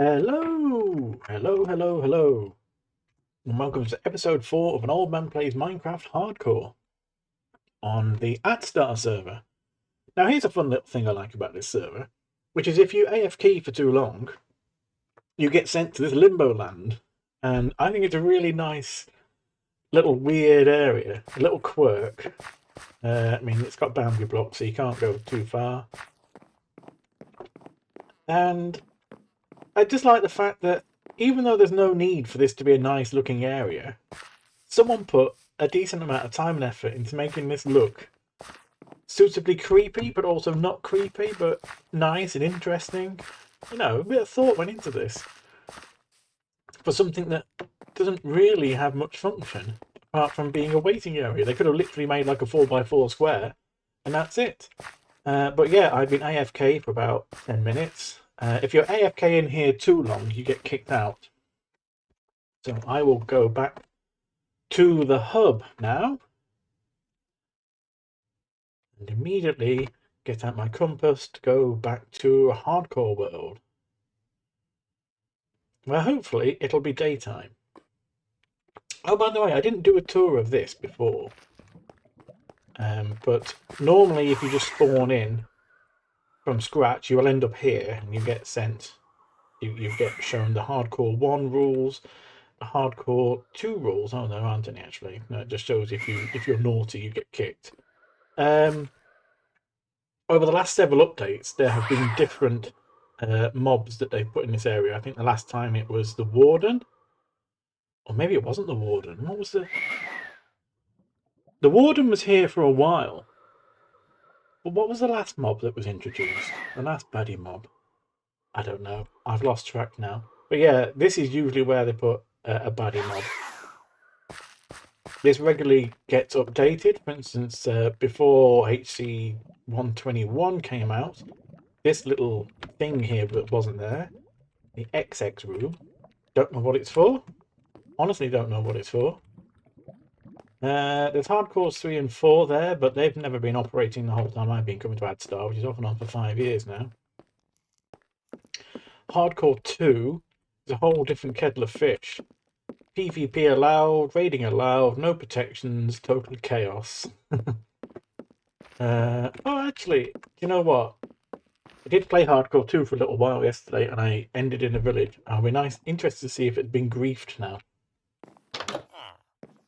Hello, and welcome to episode 4 of An Old Man Plays Minecraft Hardcore on the Addstar server. Now here's a fun little thing I like about this server, which is if you AFK for too long, you get sent to this limbo land, and I think it's a really nice little weird area, a little quirk. I mean, it's got boundary blocks, so you can't go too far. And I just like the fact that even though there's no need for this to be a nice looking area, someone put a decent amount of time and effort into making this look suitably creepy, but also not creepy, but nice and interesting. You know, a bit of thought went into this for something that doesn't really have much function apart from being a waiting area. They could have literally made like a 4x4 square and that's it. But yeah, I've been AFK for about 10 minutes. If you're AFK in here too long, you get kicked out. So I will go back to the hub now and immediately get out my compass to go back to a hardcore world, where hopefully it'll be daytime. Oh, by the way, I didn't do a tour of this before, but normally if you just spawn in from scratch, you will end up here and you get sent, you get shown the hardcore 1 rules, the hardcore 2 rules. Oh, there aren't any actually. No, it just shows if you're naughty, you get kicked. Over the last several updates, there have been different mobs that they've put in this area. I think the last time it was the Warden, or maybe it wasn't the Warden. What was the Warden was here for a while, but what was the last mob that was introduced? The last baddie mob? I don't know. I've lost track now. But yeah, this is usually where they put a baddie mob. This regularly gets updated. For instance, before HC 121 came out, this little thing here that wasn't there, the XX room, don't know what it's for. Honestly, don't know what it's for. There's Hardcores 3 and 4 there, but they've never been operating the whole time I've been coming to Addstar, which is off and on for 5 years now. Hardcore 2 is a whole different kettle of fish. PvP allowed, raiding allowed, no protections, total chaos. Oh, actually, you know what? I did play Hardcore 2 for a little while yesterday, and I ended in a village. I'll be interested to see if it's been griefed now.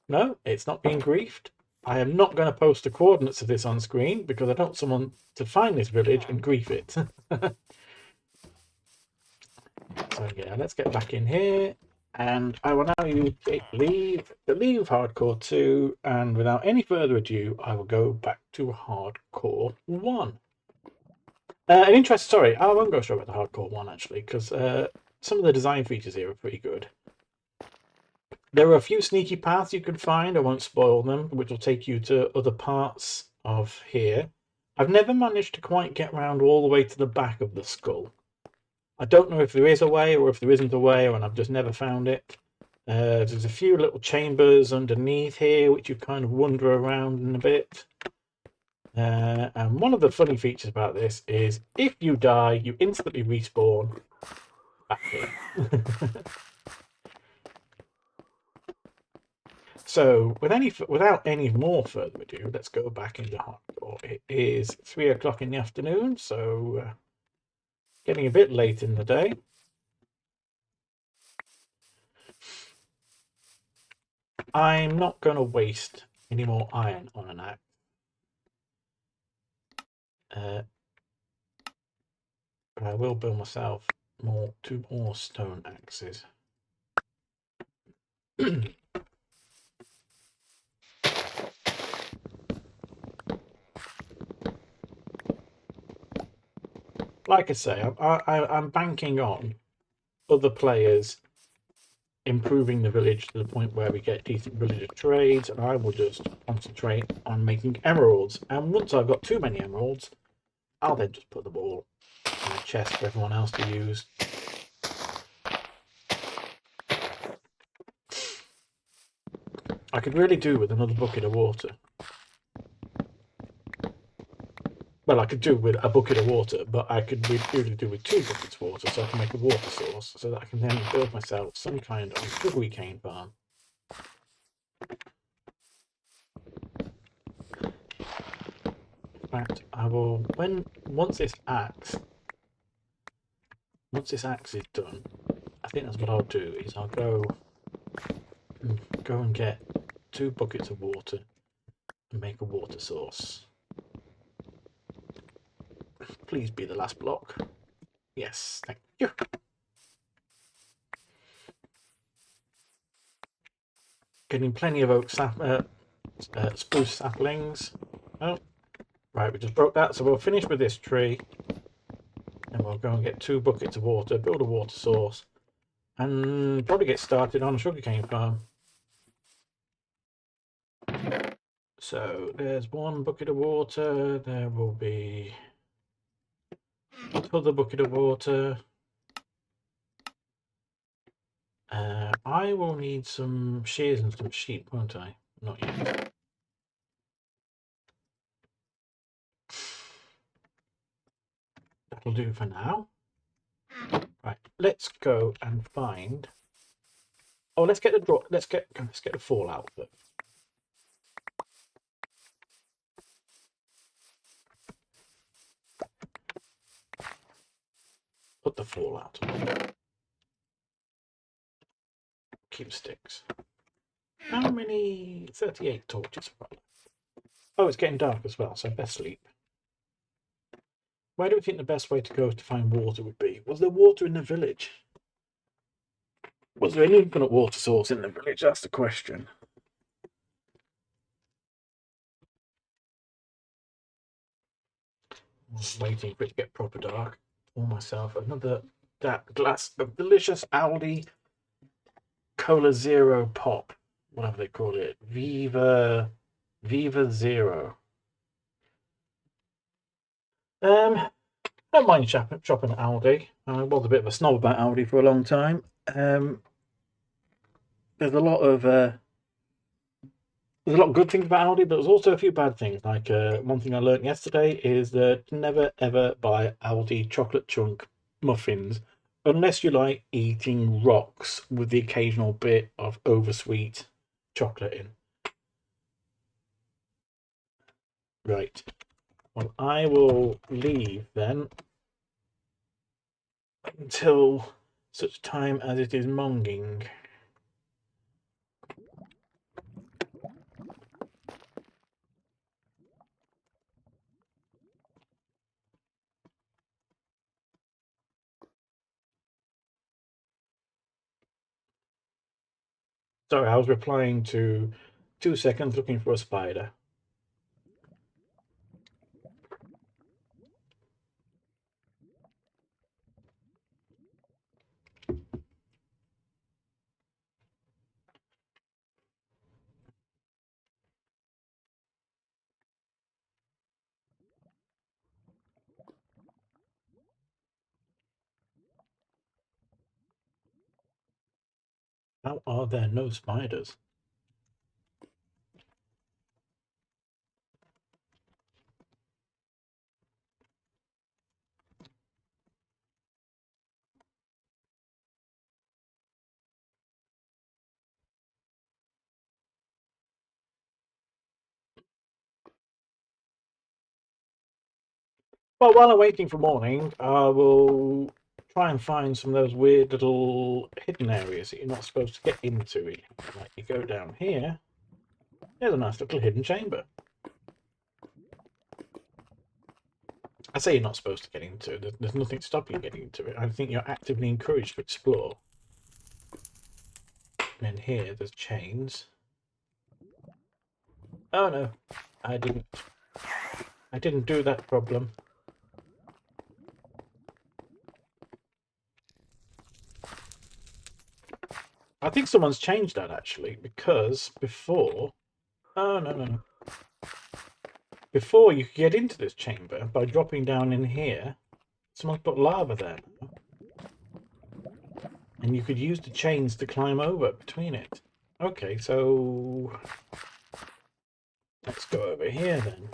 No, it's not being griefed. I am not going to post the coordinates of this on screen because I don't want someone to find this village and grief it. So yeah, let's get back in here. And I will now use leave Hardcore 2, and without any further ado, I will go back to Hardcore 1. Sorry, I won't go straight with the Hardcore 1 actually, because some of the design features here are pretty good. There are a few sneaky paths you can find, I won't spoil them, which will take you to other parts of here. I've never managed to quite get around all the way to the back of the skull. I don't know if there is a way or if there isn't a way, and I've just never found it. There's a few little chambers underneath here which you kind of wander around in a bit. And one of the funny features about this is if you die, you instantly respawn back here. So, without any more further ado, let's go back into Hardcore. It is 3 o'clock in the afternoon, so getting a bit late in the day. I'm not going to waste any more iron on an axe. But I will build myself 2 more stone axes. Like I say, I'm banking on other players improving the village to the point where we get decent villager trades, and I will just concentrate on making emeralds. And once I've got too many emeralds, I'll then just put them all in a chest for everyone else to use. I could really do with another bucket of water. Well, I could do with a bucket of water, but I could really do with 2 buckets of water, so I can make a water source, so that I can then build myself some kind of sugarcane farm. In fact, I will once this axe is done, I think that's what I'll do. Is I'll go and get 2 buckets of water and make a water source. Please be the last block. Yes, thank you. Getting plenty of spruce saplings. Oh, right, we just broke that, so we'll finish with this tree. And we'll go and get 2 buckets of water, build a water source, and probably get started on a sugarcane farm. So there's 1 bucket of water, there will be another bucket of water. I will need some shears and some sheep, won't I? Not yet. That'll do for now. Right, let's go and find. Oh, let's get the fallout first. Put the fallout on. Keep sticks. How many? 38 torches. Oh, it's getting dark as well, so best sleep. Where do we think the best way to go to find water would be? Was there water in the village? Was there an infinite water source in the village? That's the question. I'm waiting for it to get proper dark. Pour myself another glass of delicious Aldi Cola Zero Pop. Whatever they call it. Viva Zero. Don't mind shopping at Aldi. I was a bit of a snob about Aldi for a long time. There's a lot of good things about Aldi, but there's also a few bad things. Like one thing I learned yesterday is that never ever buy Aldi chocolate chunk muffins unless you like eating rocks with the occasional bit of oversweet chocolate in. Right. Well, I will leave then until such time as it is monging. Sorry, I was replying to 2 seconds looking for a spider. How are there no spiders? Well, while I'm waiting for morning, I will try and find some of those weird little hidden areas that you're not supposed to get into. Like you go down here, there's a nice little hidden chamber. I say you're not supposed to get into it. There's nothing stopping you getting into it. I think you're actively encouraged to explore. And here, there's chains. Oh no, I didn't do that problem. I think someone's changed that actually, because before... Oh, no. Before you could get into this chamber by dropping down in here. Someone's put lava there. And you could use the chains to climb over between it. Okay, so... Let's go over here then.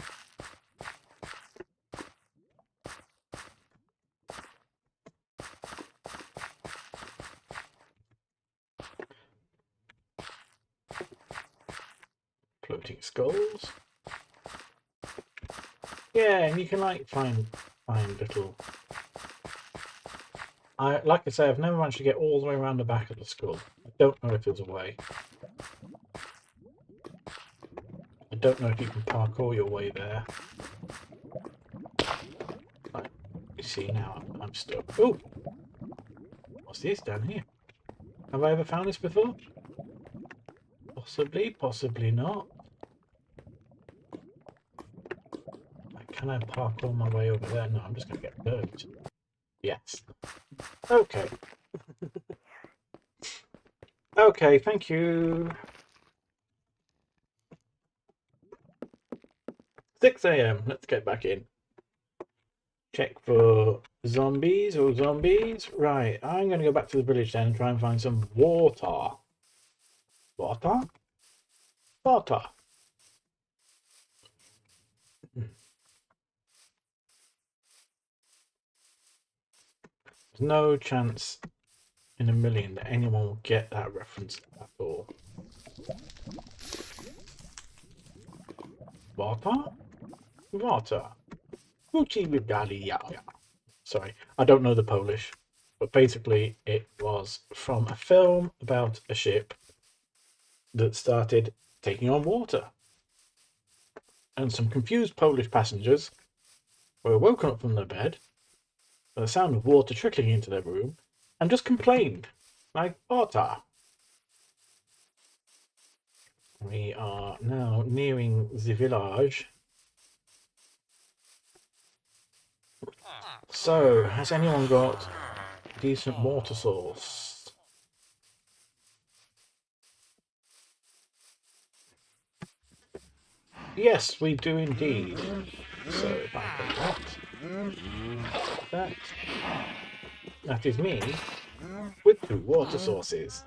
Floating skulls. Yeah, and you can like find little. Like I say, I've never managed to get all the way around the back of the skull. I don't know if there's a way. I don't know if you can parkour your way there. Like, you see now, I'm stuck. Oh, what's this down here? Have I ever found this before? Possibly, possibly not. Can I parkour my way over there? No, I'm just going to get burnt. Yes. Okay. Okay, thank you. 6 AM. Let's get back in. Check for zombies or zombies. Right, I'm going to go back to the village then and try and find some water. Water? Water. There's no chance in a million that anyone will get that reference at all. Water? Water. Sorry, I don't know the Polish, but basically it was from a film about a ship that started taking on water. And some confused Polish passengers were woken up from their bed by the sound of water trickling into their room and just complained, like, water. We are now nearing the village. So, has anyone got a decent water source? Yes, we do indeed. So, if I put that is me with 2 water sources.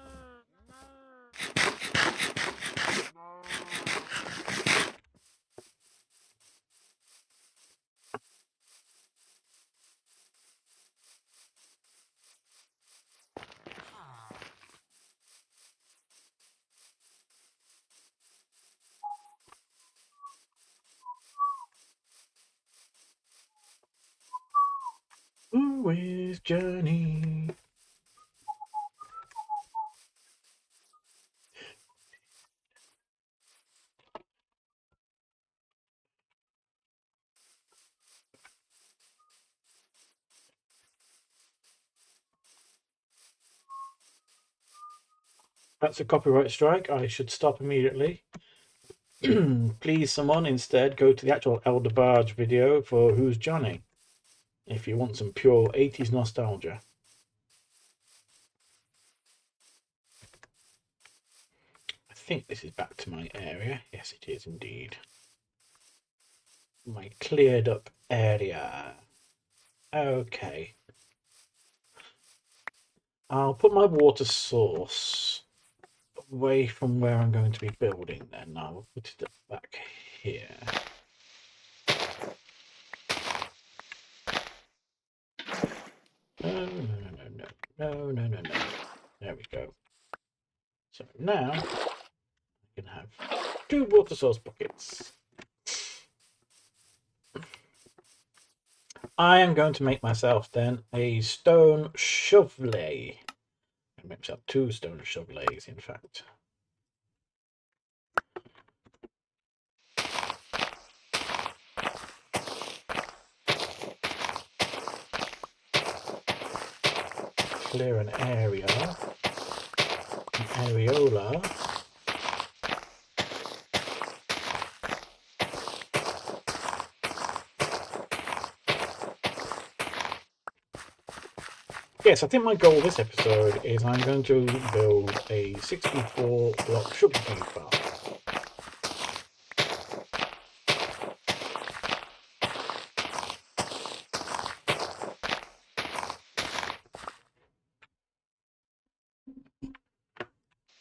Who is Journey? That's a copyright strike. I should stop immediately. Please, someone instead go to the actual Elder Barge video for Who's Johnny if you want some pure 80s nostalgia. I think this is back to my area. Yes, it is indeed. My cleared up area. Okay. I'll put my water source away from where I'm going to be building then. I'll put it back here. No. There we go. So now I can have 2 water source buckets. I am going to make myself then a stone shovelet. I make myself 2 stone shovelets, in fact. Clear an area, an areola. Yes, I think my goal this episode is I'm going to build a 64 block sugarcane farm.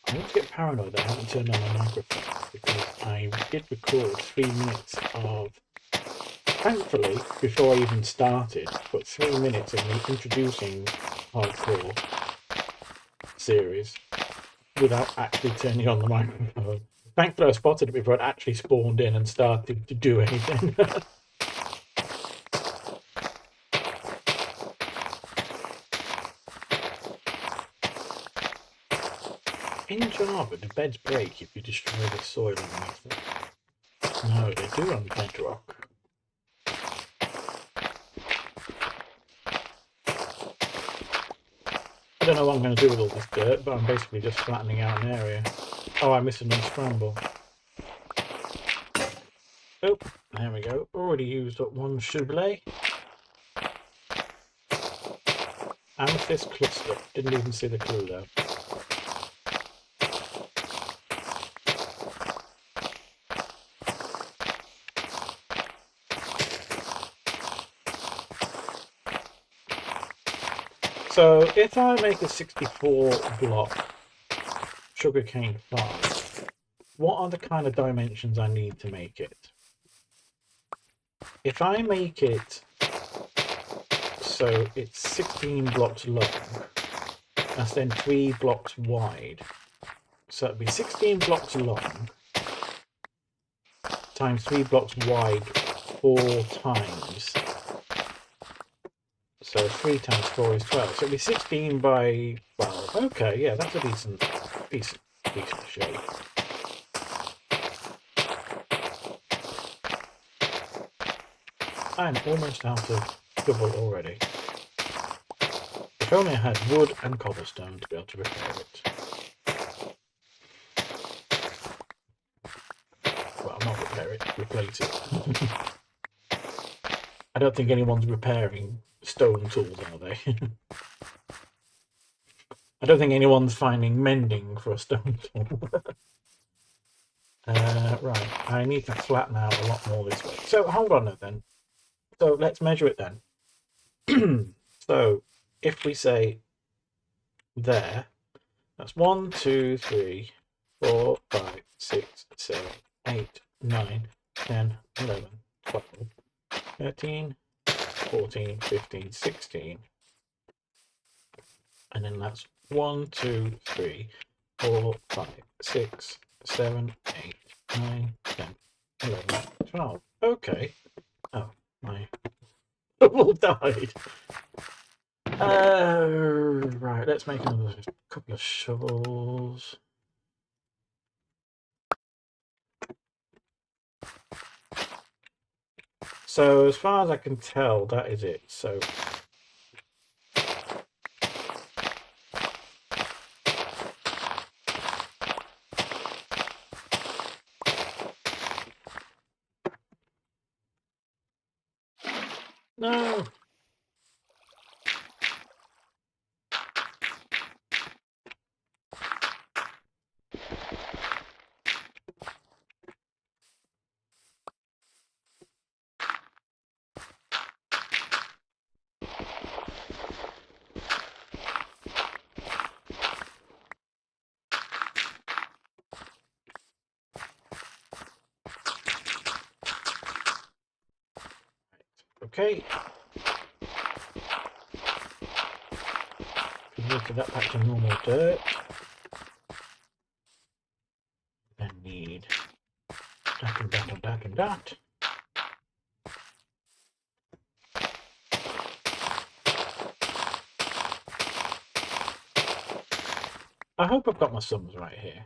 I need to get paranoid that I haven't turned on my microphone because I did record 3 minutes of, thankfully, before I even started, but 3 minutes of me introducing Hardcore series. without actually turning on the microphone. Thankfully I spotted it before it actually spawned in and started to do anything. In Java, do beds break if you destroy the soil underneath them? No, they do on bedrock. I don't know what I'm going to do with all this dirt, but I'm basically just flattening out an area. Oh, I missed an unscramble. Oh, there we go. Already used up one souffle. Amethyst cluster. Didn't even see the clue though. So if I make a 64 block sugarcane farm, what are the kind of dimensions I need to make it? If I make it so it's 16 blocks long, that's then 3 blocks wide. So it'd be 16 blocks long times 3 blocks wide 4 times. So 3 times 4 is 12. So it'd be 16 by 12. Okay, yeah, that's a decent shape. I'm almost out of double already. If only I had wood and cobblestone to be able to repair it. Well, not repair it, replace it. I don't think anyone's repairing stone tools, are they? I don't think anyone's finding mending for a stone tool. Right, I need to flatten out a lot more this way. So hold on then. So let's measure it then. So if we say there, that's 1, 2, 3, 4, 5, 6, 7, 8, 9, 10, 11, 12, 13, 14, 15, 16. And then that's 1, 2, 3, 4, 5, 6, 7, 8, 9, 10, 11, 12. Okay. Oh, my double died. Right, let's make another couple of shovels. So as far as I can tell, that is it. So no. Okay. Converted that back to normal dirt. Then need that and that and that and that. I hope I've got my sums right here.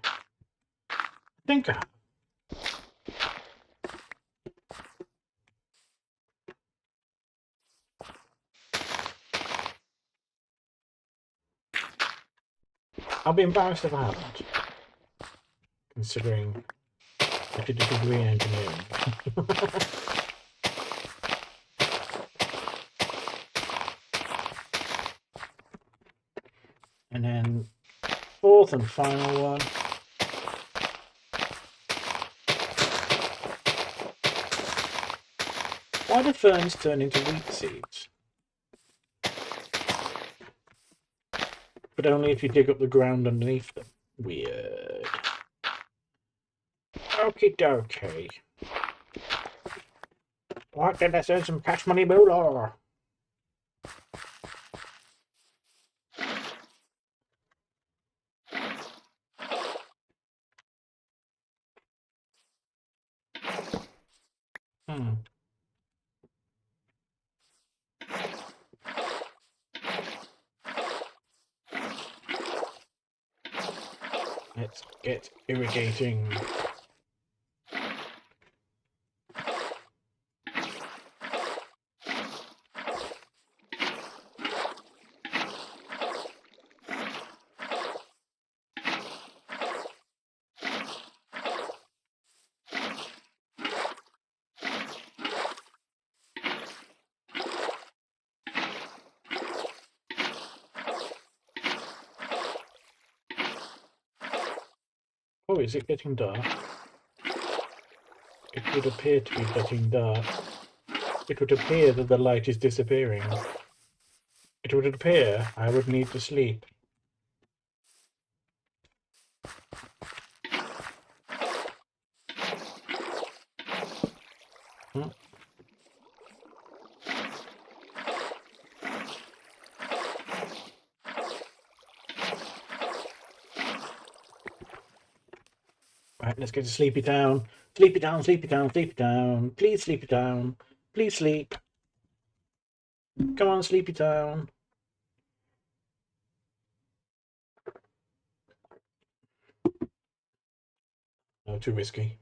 I think I have. I'll be embarrassed if I haven't, considering I did a degree in engineering. And then fourth and final one. Why do ferns turn into wheat seeds? But only if you dig up the ground underneath them. Weird. Okie dokie. What did I say? Some cash money moolah? Hmm. Let's get irrigating. Oh, is it getting dark? It would appear to be getting dark. It would appear that the light is disappearing. It would appear I would need to sleep. Hmm. Right, let's get to sleepy town. Sleepy town, sleepy town, sleepy town. Please, sleepy town. Please sleep. Come on, sleepy town. No, too risky.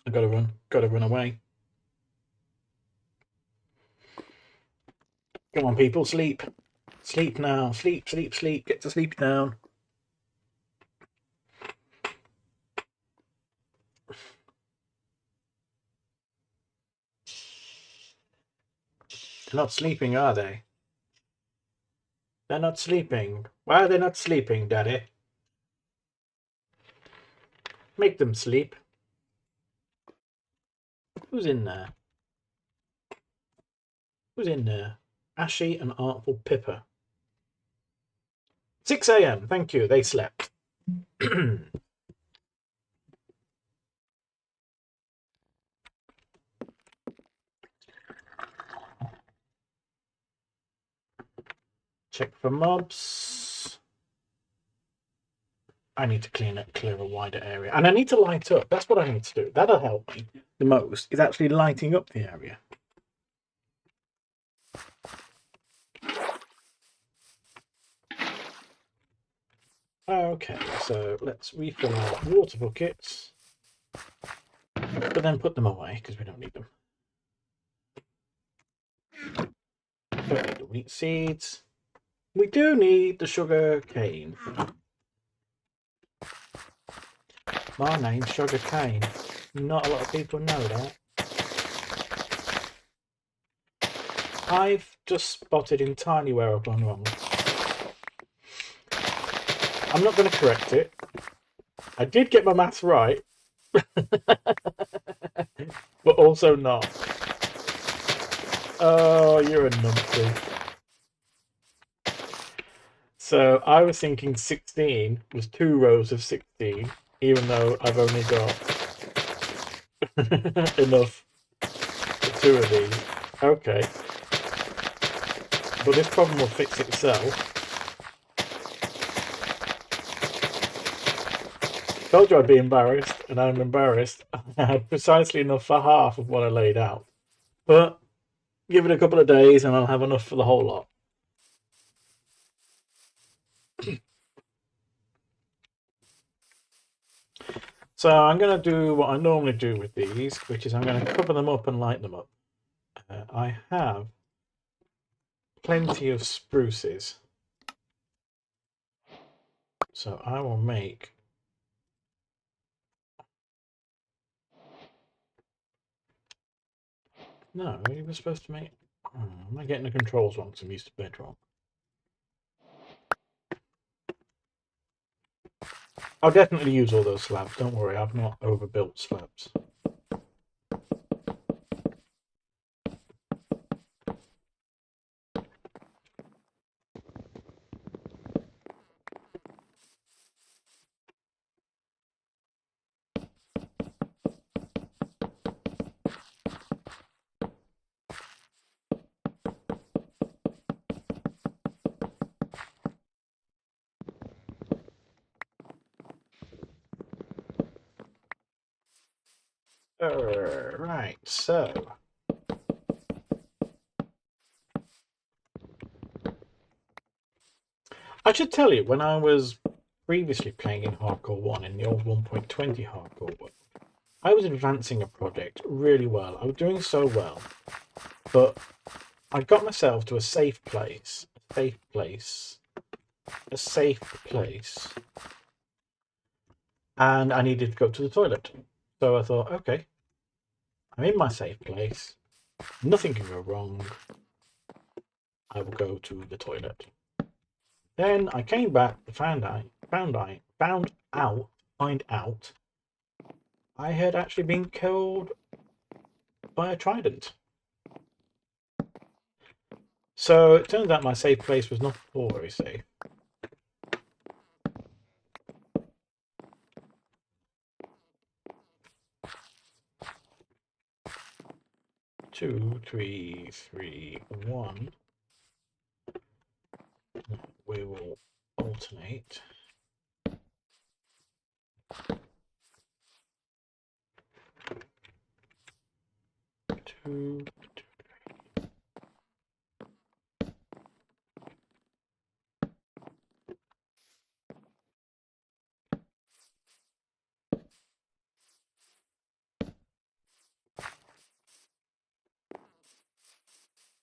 I gotta run. Gotta run away. Come on, people, sleep. Sleep now. Sleep, sleep, sleep. Get to sleepy town. They're not sleeping, are they? They're not sleeping. Why are they not sleeping, Daddy? Make them sleep. Who's in there? Who's in there? Ashy and Artful Pippa. 6 a.m. Thank you. They slept. Check for mobs. I need to clear a wider area. And I need to light up. That's what I need to do. That'll help me the most, is actually lighting up the area. Okay, so let's refill our water buckets. But then put them away, because we don't need them. Don't need the wheat seeds. We do need the sugar cane. My name's Sugar Cane. Not a lot of people know that. I've just spotted entirely where I've gone wrong. I'm not going to correct it. I did get my maths right, but also not. Oh, you're a numpty. So I was thinking 16 was 2 rows of 16, even though I've only got enough for 2 of these. Okay. But this problem will fix itself. Told you I'd be embarrassed, and I'm embarrassed. I had precisely enough for half of what I laid out. But give it a couple of days and I'll have enough for the whole lot. So I'm going to do what I normally do with these, which is I'm going to cover them up and light them up. I have plenty of spruces. So I will make... No, we were supposed to make... Oh, am I getting the controls wrong because I'm used to bedrock? I'll definitely use all those slabs. Don't worry, I've not overbuilt slabs. Right, so I should tell you, when I was previously playing in Hardcore 1 in the old 1.20 Hardcore 1, I was advancing a project really well. I was doing so well, but I got myself to a safe place, and I needed to go to the toilet. So I thought, okay, I'm in my safe place. Nothing can go wrong. I will go to the toilet. Then I came back to find out I had actually been killed by a trident. So it turns out my safe place was not all very safe. Two, three, three, one. We will alternate. Two.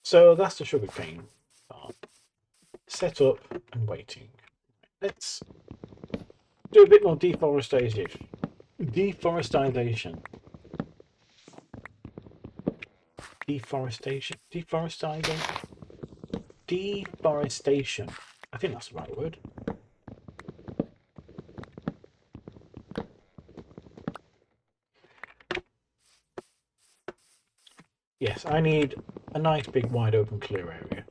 So that's the sugarcane farm. Set up and waiting. Let's do a bit more deforestation. Deforestation. Deforestation. I think that's the right word. Yes, I need a nice big wide open clear area.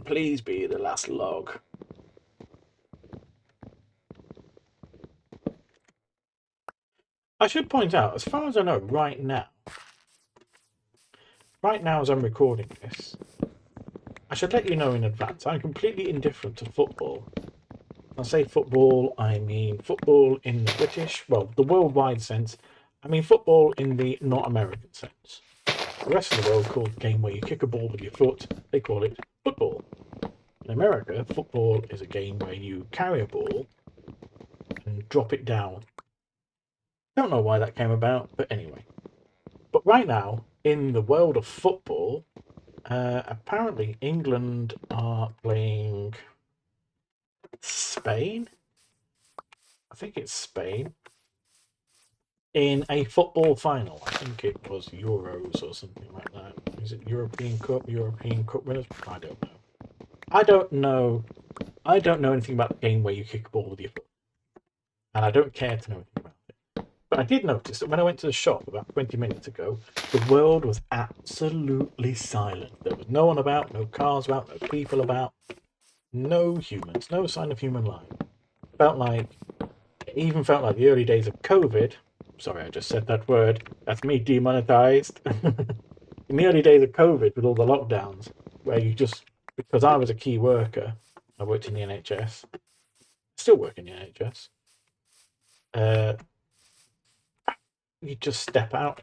Please be the last log. I should point out, as far as I know, right now as I'm recording this, I should let you know in advance, I'm completely indifferent to football. When I say football, I mean football in the British, well, the worldwide sense. I mean football in the not American sense. The rest of the world calls the game where you kick a ball with your foot, they call it football. In America, football is a game where you carry a ball and drop it down. Don't know why that came about, but anyway. But right now, in the world of football, apparently England are playing Spain. I think it's Spain. In a football final. I think it was Euros or something like that. Is it European Cup winners? I don't know. I don't know anything about the game where you kick a ball with your foot. And I don't care to know anything about it. But I did notice that when I went to the shop about 20 minutes ago, the world was absolutely silent. There was no one about, no cars about, no people about, no humans, no sign of human life. It even felt like the early days of COVID. Sorry, I just said that word. That's me demonetized. In the early days of COVID, with all the lockdowns, where you just, because I was a key worker, I worked in the NHS, still work in the NHS, you just step out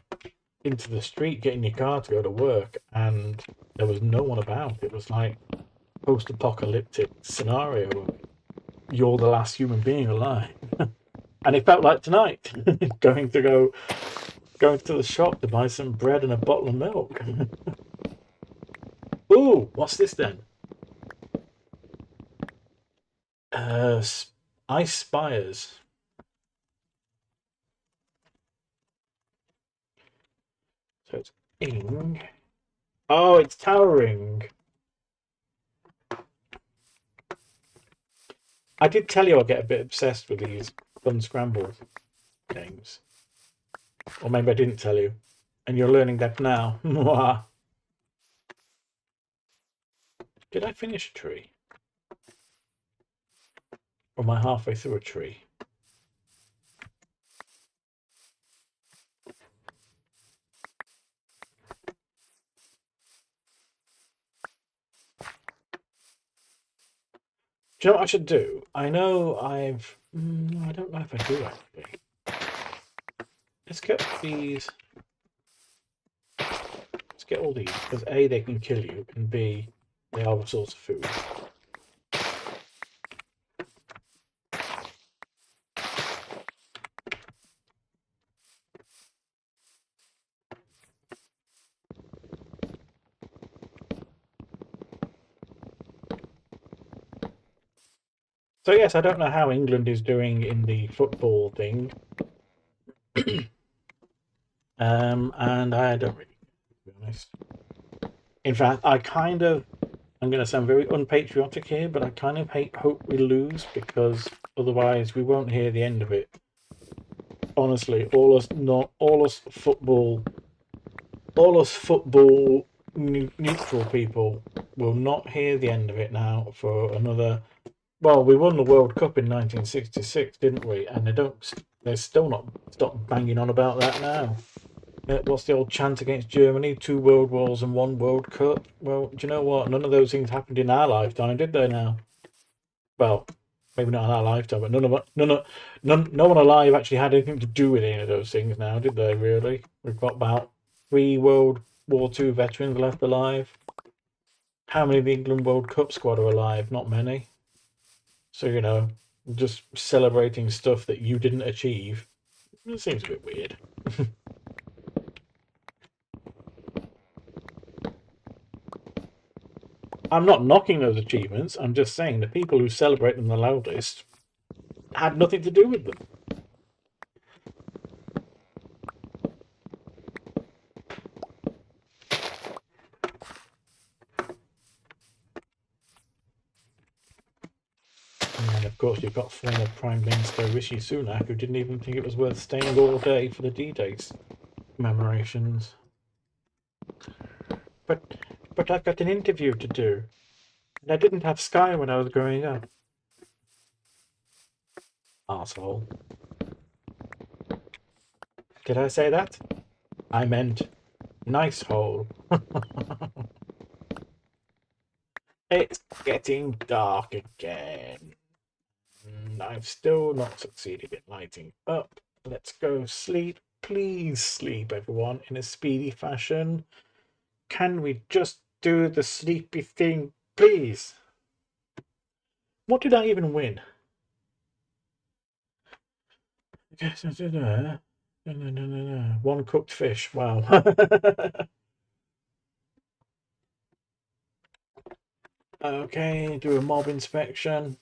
into the street, get in your car to go to work, and there was no one about. It was like post-apocalyptic scenario. You're the last human being alive. And it felt like tonight, going to the shop to buy some bread and a bottle of milk. Ooh, what's this then? Ice spires. So it's ing. Oh, it's towering. I did tell you I'll get a bit obsessed with these fun scramble games. Or maybe I didn't tell you. And you're learning that now. Did I finish a tree? Or am I halfway through a tree? Do you know what I should do? I know I don't know if I do actually. Let's get these. Let's get all these because A, they can kill you, and B, they are a source of food. So yes, I don't know how England is doing in the football thing, and I don't really, to be honest. In fact, I'm going to sound very unpatriotic here, but I kind of hope we lose because otherwise we won't hear the end of it. Honestly, all us football neutral people will not hear the end of it now for another. Well, we won the World Cup in 1966, didn't we? And they're still not stop banging on about that now. What's the old chant against Germany? 2 world wars and 1 World Cup. Well, do you know what? None of those things happened in our lifetime, did they? Now, well, maybe not in our lifetime, but no one alive actually had anything to do with any of those things. Now, did they? Really? We've got about 3 World War II veterans left alive. How many of the England World Cup squad are alive? Not many. So just celebrating stuff that you didn't achieve. It seems a bit weird. I'm not knocking those achievements. I'm just saying the people who celebrate them the loudest had nothing to do with them. And of course, you've got former Prime Minister Rishi Sunak, who didn't even think it was worth staying all day for the D-Day commemorations. But I've got an interview to do, and I didn't have Sky when I was growing up. Arsehole. Did I say that? I meant nice hole. It's getting dark again. I've still not succeeded in lighting up. Let's go sleep. Please sleep, everyone, in a speedy fashion. Can we just do the sleepy thing, please? What did I even win? One cooked fish. Wow. Okay, do a mob inspection.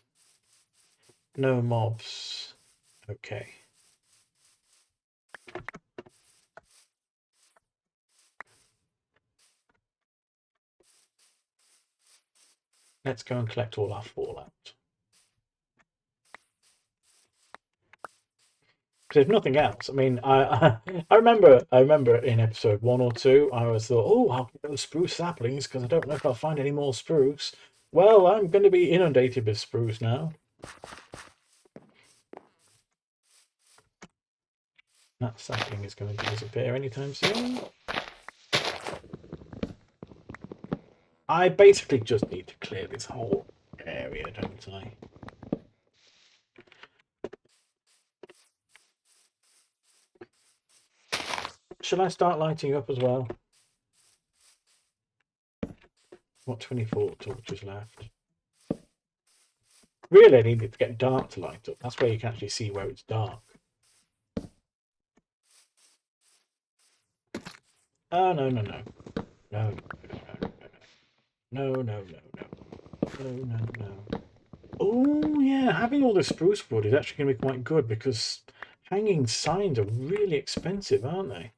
No mobs. Okay. Let's go and collect all our fallout. Because if nothing else, I mean, I remember in episode 1 or 2, I was thought, oh, I'll get those spruce saplings because I don't know if I'll find any more spruce. Well, I'm going to be inundated with spruce now. That sapling is going to disappear anytime soon. I basically just need to clear this whole area, don't I? Shall I start lighting up as well? What 24 torches left? Really, I need it to get dark to light up. That's where you can actually see where it's dark. Oh, no. No. Oh, yeah, having all the spruce wood is actually going to be quite good because hanging signs are really expensive, aren't they?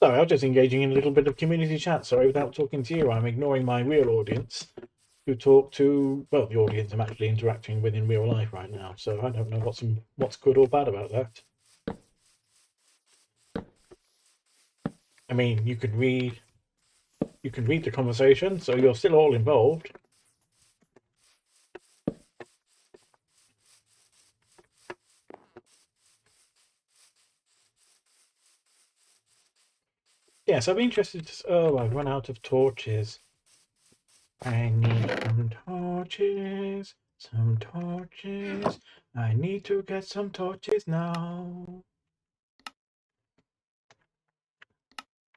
Sorry, I was just engaging in a little bit of community chat. Sorry, without talking to you. I'm ignoring my real audience who talk to, well, the audience I'm actually interacting with in real life right now. So I don't know what's good or bad about that. I mean, you can read the conversation, so you're still all involved. Yes, I'd be interested to... Oh, I've run out of torches. I need some torches. Some torches. I need to get some torches now.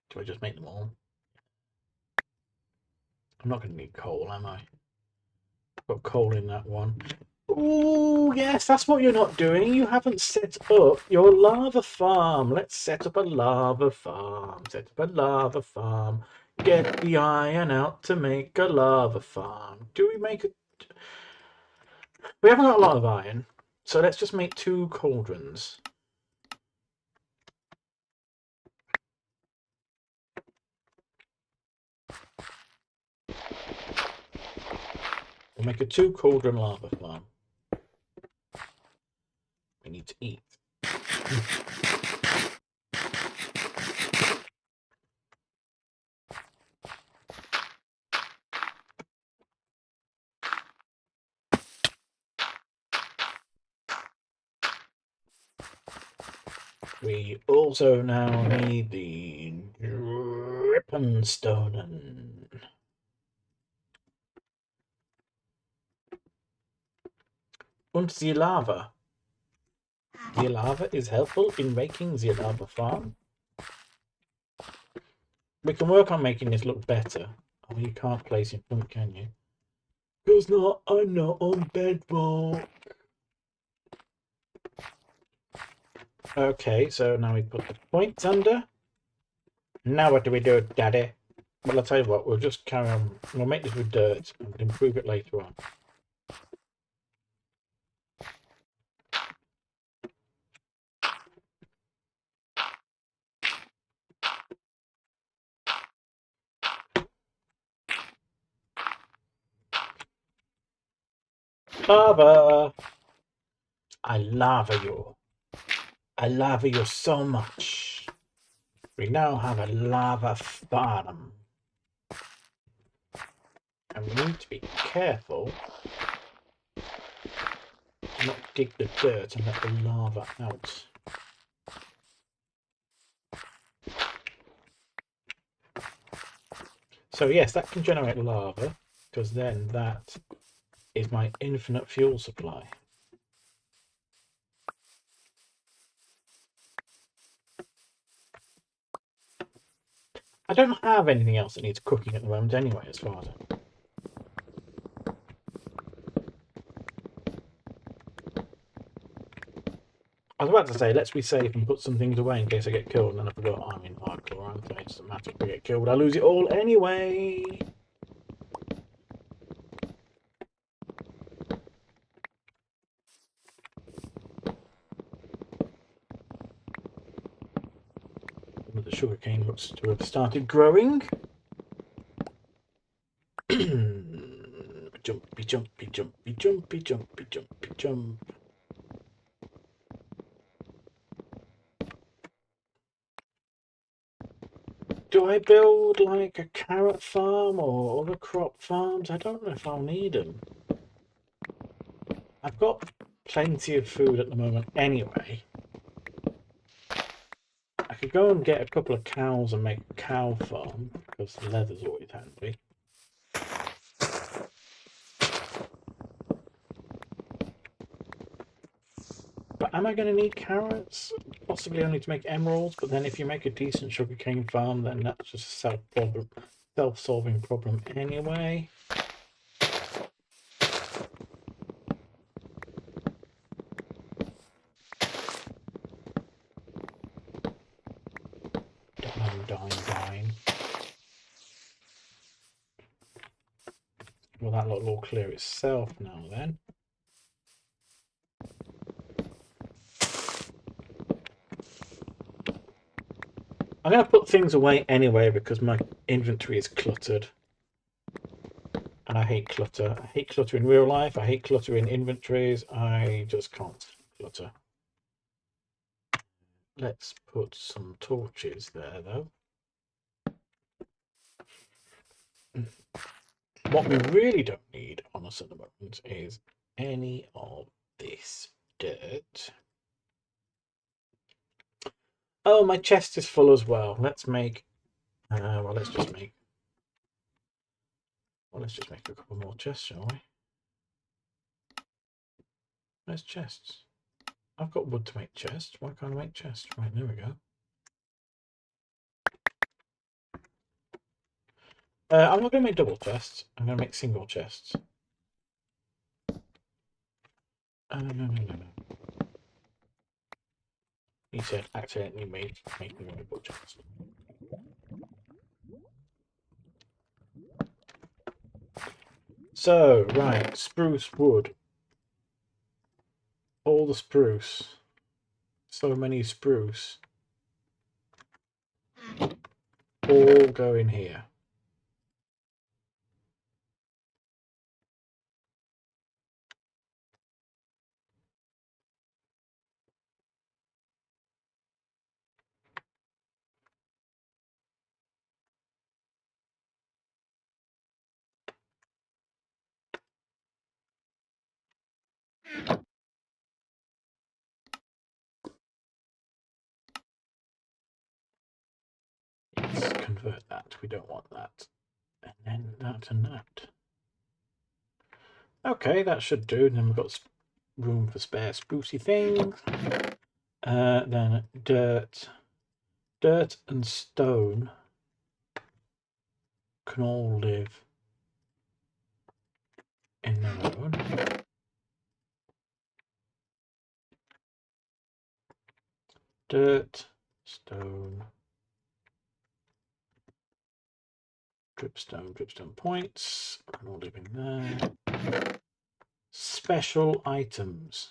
Do I just make them all? I'm not going to need coal, am I? Got coal in that one. Oh, yes, that's what you're not doing. You haven't set up your lava farm. Let's set up a lava farm. Set up a lava farm. Get the iron out to make a lava farm. Do we make a... We haven't got a lot of iron, so let's just make 2 cauldrons. We'll make a 2 cauldron lava farm. We need to eat. We also now need the Rippenstone. Und the lava. The lava is helpful in making the lava farm. We can work on making this look better. Oh, you can't place in front, can you? Because I'm not on bedrock. Okay, so now we put the points under. Now what do we do, Daddy? Well, I'll tell you what, we'll just carry on. We'll make this with dirt and we'll improve it later on. Lava! I lava you. I lava you so much. We now have a lava farm. And we need to be careful to not dig the dirt and let the lava out. So yes, that can generate lava, because then that is my infinite fuel supply. I don't have anything else that needs cooking at the moment anyway, as far as I was about to say, let's be safe and put some things away in case I get killed, and then I forgot I'm in hardcore, aren't I? It doesn't matter if I get killed, I lose it all anyway. The sugarcane looks to have started growing. Jumpy, jumpy, jumpy, jumpy, jumpy, jumpy, jump. Do I build like a carrot farm or other crop farms? I don't know if I'll need them. I've got plenty of food at the moment anyway. I could go and get a couple of cows and make a cow farm, because the leather's always handy. But am I going to need carrots? Possibly only to make emeralds, but then if you make a decent sugarcane farm, then that's just a self-solving problem anyway. Dying. Well, that lot will all clear itself now then. I'm going to put things away anyway because my inventory is cluttered. And I hate clutter. I hate clutter in real life. I hate clutter in inventories. I just can't clutter. Let's put some torches there, though. What we really don't need on us at the moment is any of this dirt. Oh, my chest is full as well. Let's make. Let's just make a couple more chests, shall we? Where's chests? I've got wood to make chests. Why can't I make chests? Right, there we go. I'm not going to make double chests. I'm going to make single chests. No. He said accidentally made making a double chest. So, right, spruce wood. All the spruce. So many spruce. All go in here. Let's convert that. We don't want that. And then that and that. Okay, that should do. And then we've got room for spare sprucey things. Then dirt. Dirt and stone can all live in their own. Dirt, stone, dripstone points, can all live in there. Special items.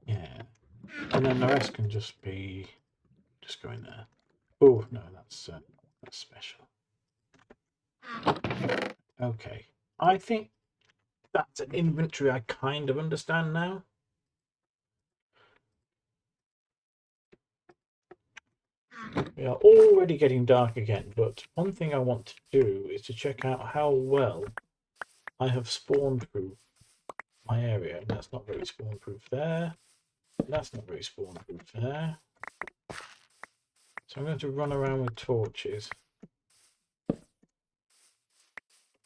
Yeah, and then the rest can just go in there. Oh no, that's special. Okay, I think that's an inventory I kind of understand now. We are already getting dark again, but one thing I want to do is to check out how well I have spawn-proof my area. And that's not very spawn-proof there. That's not very spawn-proof there. So I'm going to run around with torches,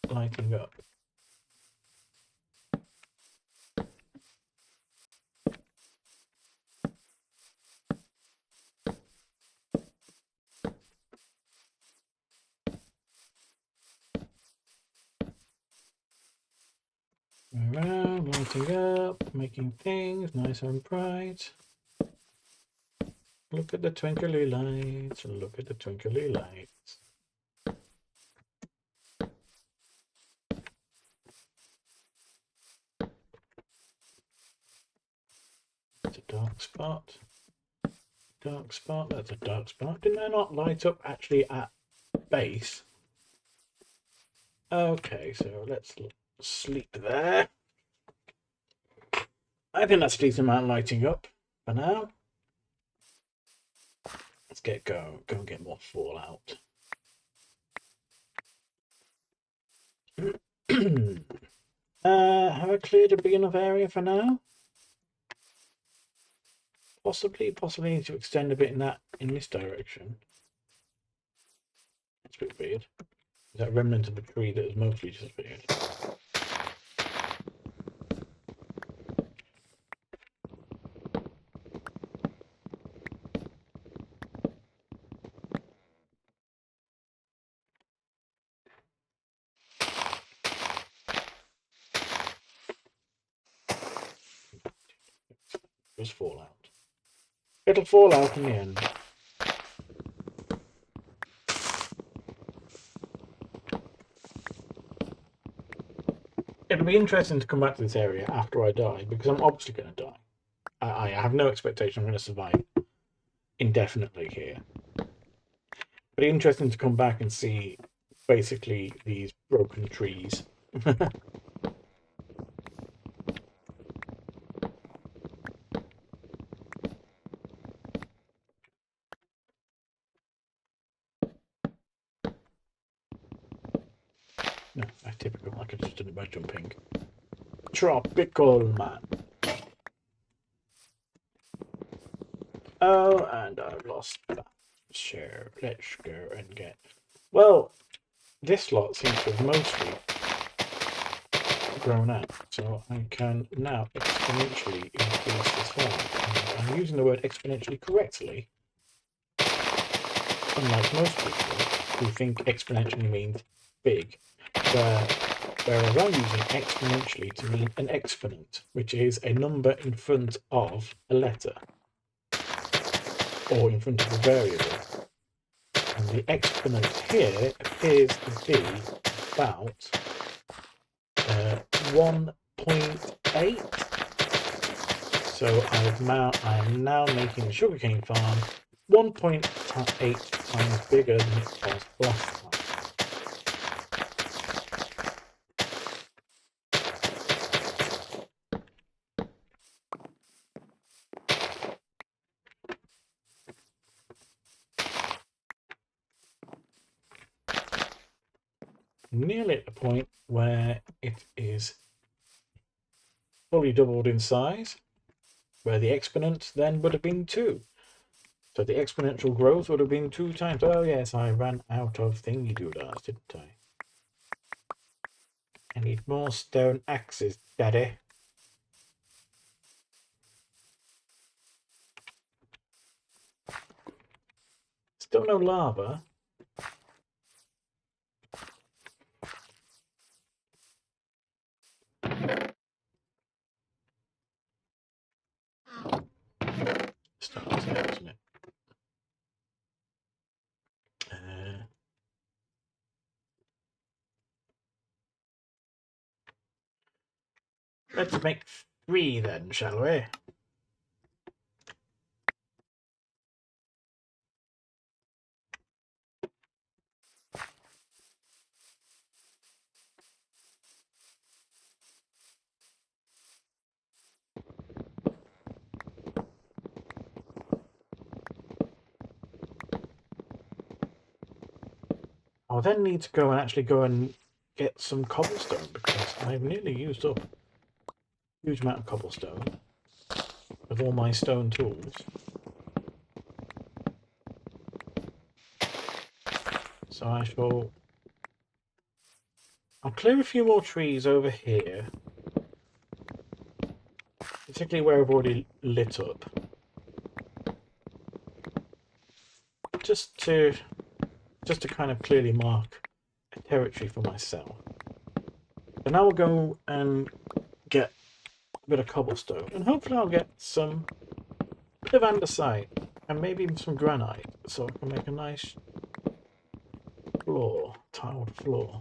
lighting up. Around, lighting up, making things nice and bright. Look at the twinkly lights, look at the twinkly lights. It's a dark spot. Dark spot, that's a dark spot. Didn't they not light up actually at base? Okay, so let's sleep there. I think that's a decent amount of lighting up for now. Let's go and get more fallout. Have I cleared a big enough area for now? Possibly need to extend a bit in this direction. That's a bit weird. Is that remnant of a tree that has mostly disappeared? Just fallout. It'll fall out in the end. It'll be interesting to come back to this area after I die, because I'm obviously going to die. I have no expectation I'm going to survive indefinitely here. But interesting to come back and see basically these broken trees. No, that's typical. I could just do it by jumping. Tropical man. Oh, and I've lost that share. Let's go and get... Well, this lot seems to have mostly grown out, so I can now exponentially increase this farm. And I'm using the word exponentially correctly, unlike most people who think exponentially means big, whereas I'm using exponentially to mean an exponent, which is a number in front of a letter, or in front of a variable. And the exponent here appears to be about 1.8. So I'm now making the sugarcane farm 1.8 times bigger than it was last time. Nearly at the point where it is fully doubled in size, where the exponent then would have been 2. So the exponential growth would have been 2 times. Oh yes, I ran out of thingy-doo-dahs, didn't I? I need more stone axes, Daddy. Still no lava. Starts there, isn't it? Let's make 3 then, shall we? I'll then need to go and get some cobblestone, because I've nearly used up a huge amount of cobblestone with all my stone tools. So I'll clear a few more trees over here, particularly where I've already lit up, just to kind of clearly mark a territory for myself. So now we'll go and get a bit of cobblestone, and hopefully I'll get some bit of andesite and maybe even some granite, so I can make a nice floor, tiled floor.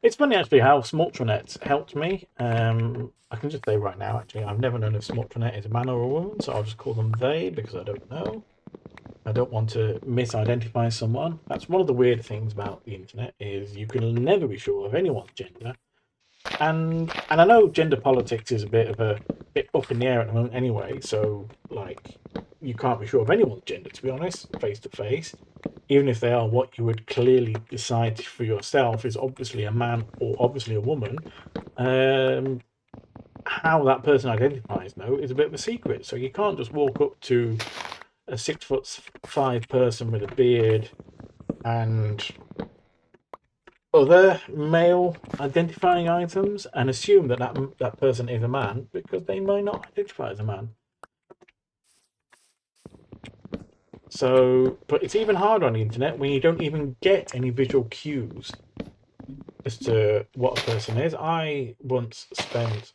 It's funny actually how Smoltronet helped me. I can just say right now, actually, I've never known if Smoltronet is a man or a woman, so I'll just call them they, because I don't know. I don't want to misidentify someone. That's one of the weird things about the internet, is you can never be sure of anyone's gender. And I know gender politics is a bit up in the air at the moment anyway, so like you can't be sure of anyone's gender, to be honest, face to face. Even if they are what you would clearly decide for yourself is obviously a man or obviously a woman. How that person identifies, though, is a bit of a secret. So you can't just walk up to a 6'5" person with a beard and other male identifying items and assume that that person is a man, because they might not identify as a man. So, but it's even harder on the internet when you don't even get any visual cues as to what a person is. I once spent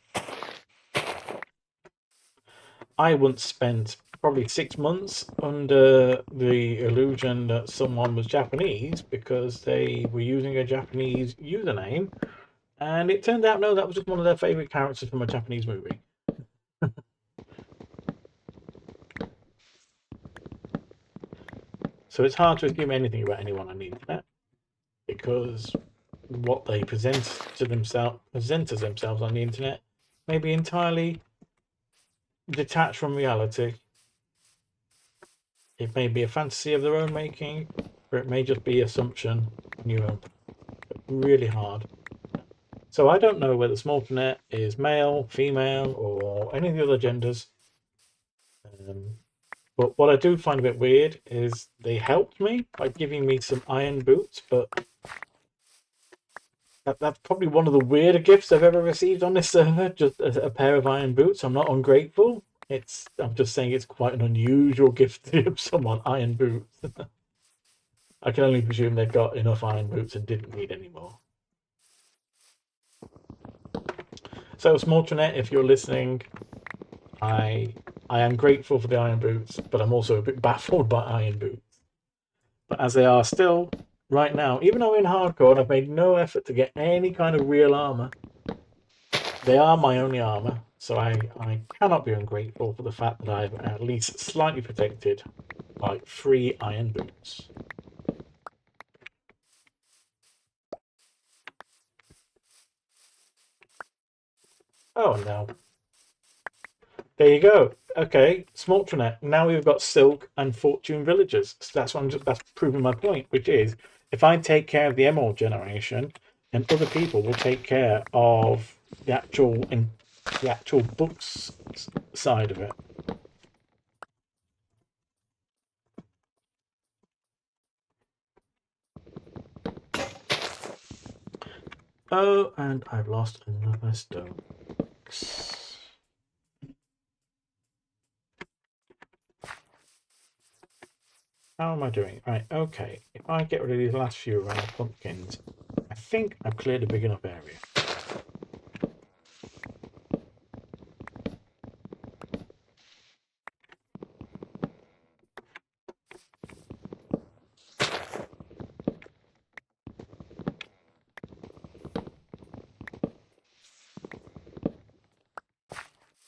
probably 6 months under the illusion that someone was Japanese because they were using a Japanese username, and it turned out no, that was just one of their favorite characters from a Japanese movie. So it's hard to assume anything about anyone on the internet because what they present as themselves on the internet may be entirely detached from reality. It may be a fantasy of their own making, or it may just be assumption on your own. Really hard. So I don't know whether Smolternet is male, female, or any of the other genders. But what I do find a bit weird is they helped me by giving me some iron boots, but that's probably one of the weirder gifts I've ever received on this server. Just a pair of iron boots. I'm not ungrateful. I'm just saying it's quite an unusual gift to give someone iron boots. I can only presume they've got enough iron boots and didn't need any more. So, Smolternet, if you're listening, I am grateful for the iron boots, but I'm also a bit baffled by iron boots. But as they are still right now, even though in hardcore and I've made no effort to get any kind of real armor, they are my only armor. So I cannot be ungrateful for the fact that I've at least slightly protected by 3 iron boots. Oh no. There you go. Okay, Smolternet. Now we've got Silk and Fortune villagers. So that's proving my point, which is if I take care of the emerald generation, then other people will take care of the actual books side of it. Oh, and I've lost another stone. How am I doing? Right, okay. If I get rid of these last few round pumpkins, I think I've cleared a big enough area.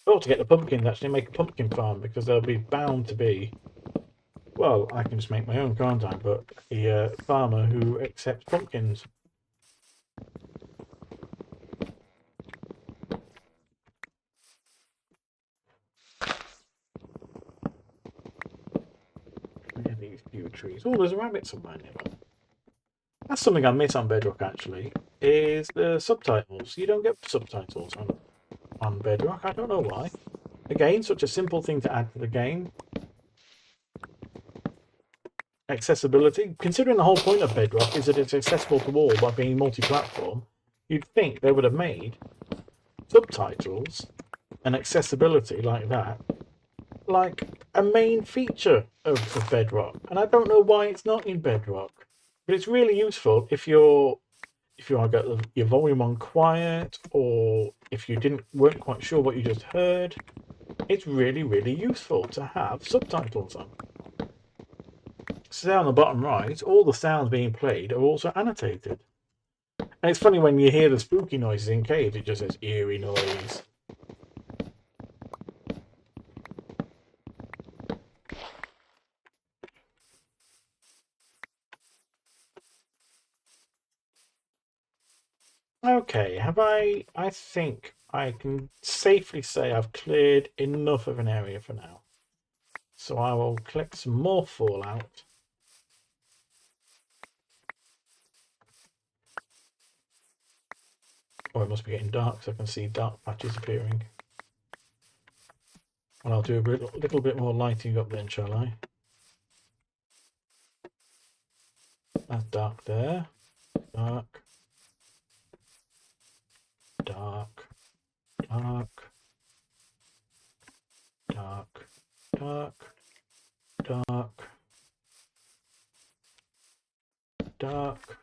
Oh, to get the pumpkins, actually make a pumpkin farm because there'll be bound to be. Well, I can just make my own, can't I? But the farmer who accepts pumpkins. Look at these few trees. Oh, there's a rabbit somewhere nearby. That's something I miss on Bedrock, actually, is the subtitles. You don't get subtitles on Bedrock. I don't know why. Again, such a simple thing to add to the game. Accessibility. Considering the whole point of Bedrock is that it's accessible to all by being multi-platform, you'd think they would have made subtitles and accessibility like that like a main feature of Bedrock. And I don't know why it's not in Bedrock. But it's really useful if you want to get your volume on quiet, or if you weren't quite sure what you just heard. It's really, really useful to have subtitles on. So down the bottom right, all the sounds being played are also annotated. And it's funny when you hear the spooky noises in caves, it just says eerie noise. Okay, I think I can safely say I've cleared enough of an area for now. So I will collect some more fallout. Oh, it must be getting dark, so I can see dark patches appearing. And I'll do a little bit more lighting up then, shall I? That's dark there. Dark. Dark. Dark. Dark. Dark. Dark. Dark.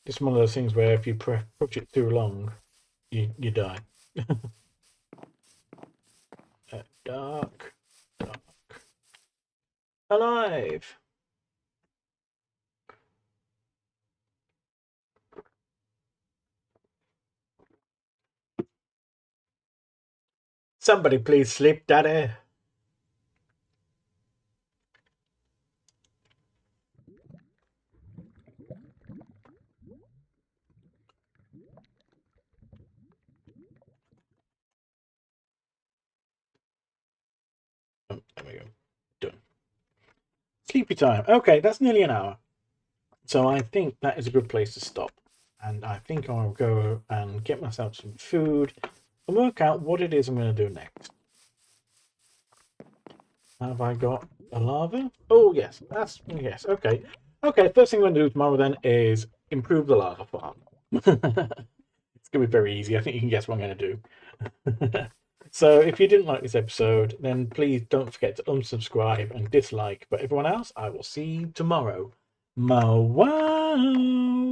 It's one of those things where if you push it too long, you die. Dark. Alive. Somebody please sleep, Daddy. Oh, there we go. Done. Sleepy time. Okay, that's nearly an hour. So I think that is a good place to stop. And I think I'll go and get myself some food and work out what it is I'm going to do next. Have I got a lava? Oh, yes. Yes, okay. Okay, first thing I'm going to do tomorrow then is improve the lava farm. It's going to be very easy. I think you can guess what I'm going to do. So if you didn't like this episode, then please don't forget to unsubscribe and dislike. But everyone else, I will see you tomorrow. Wow.